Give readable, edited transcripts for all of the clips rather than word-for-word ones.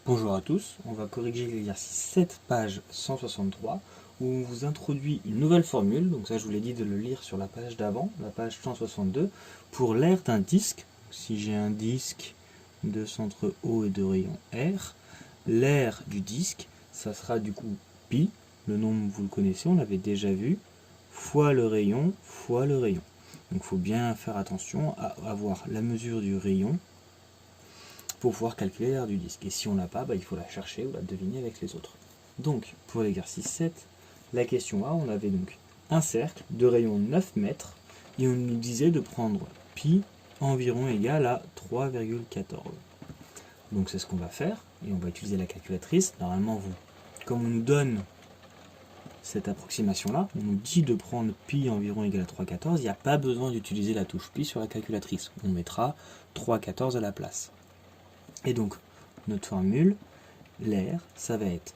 Bonjour à tous, on va corriger l'exercice 7, page 163, où on vous introduit une nouvelle formule, donc ça je vous l'ai dit de le lire sur la page d'avant, la page 162, pour l'aire d'un disque. Si j'ai un disque de centre O et de rayon R, l'aire du disque, ça sera du coup pi, le nombre vous le connaissez, on l'avait déjà vu, fois le rayon, fois le rayon. Donc il faut bien faire attention à avoir la mesure du rayon, pour pouvoir calculer l'aire du disque. Et si on l'a pas, il faut la chercher ou la deviner avec les autres. Donc, pour l'exercice 7, la question A, on avait donc un cercle de rayon 9 mètres, et on nous disait de prendre pi environ égal à 3,14. Donc c'est ce qu'on va faire, et on va utiliser la calculatrice. Normalement, comme on nous donne cette approximation-là, on nous dit de prendre pi environ égal à 3,14, il n'y a pas besoin d'utiliser la touche pi sur la calculatrice. On mettra 3,14 à la place. Et donc, notre formule, l'aire, ça va être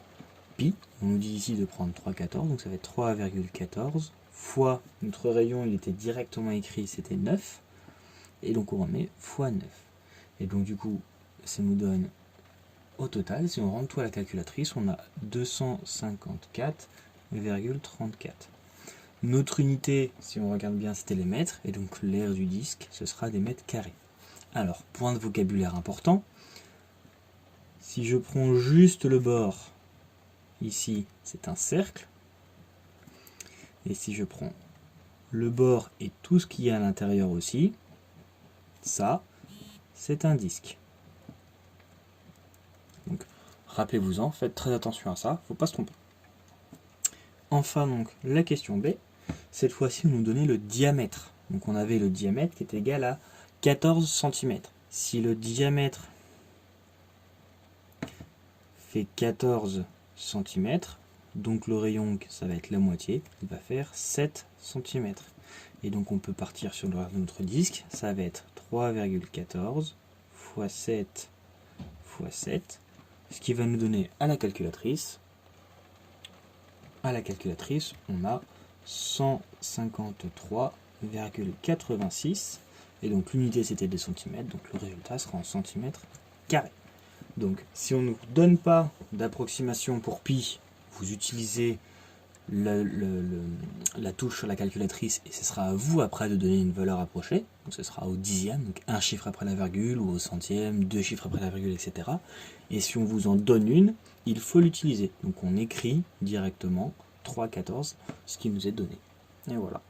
pi, on nous dit ici de prendre 3,14, donc ça va être 3,14, fois notre rayon, il était directement écrit, c'était 9, et donc on remet fois 9. Et donc du coup, ça nous donne, au total, si on rentre tout à la calculatrice, on a 254,34. Notre unité, si on regarde bien, c'était les mètres, et donc l'aire du disque, ce sera des mètres carrés. Alors, point de vocabulaire important, si je prends juste le bord, ici c'est un cercle, et si je prends le bord et tout ce qu'il y a à l'intérieur aussi, ça c'est un disque. Donc rappelez-vous-en, faites très attention à ça, faut pas se tromper. Enfin donc la question B, cette fois-ci on nous donnait le diamètre. Donc on avait le diamètre qui est égal à 14 cm. Si le diamètre fait 14 cm, donc le rayon, ça va être la moitié, il va faire 7 cm. Et donc on peut partir sur notre disque, ça va être 3,14 fois 7 fois 7, ce qui va nous donner à la calculatrice, on a 153,86, et donc l'unité c'était des centimètres, donc le résultat sera en centimètres carrés. Donc, si on ne vous donne pas d'approximation pour pi, vous utilisez la touche sur la calculatrice et ce sera à vous après de donner une valeur approchée. Donc, ce sera au dixième, donc un chiffre après la virgule, ou au centième, deux chiffres après la virgule, etc. Et si on vous en donne une, il faut l'utiliser. Donc, on écrit directement 3,14, ce qui nous est donné. Et voilà.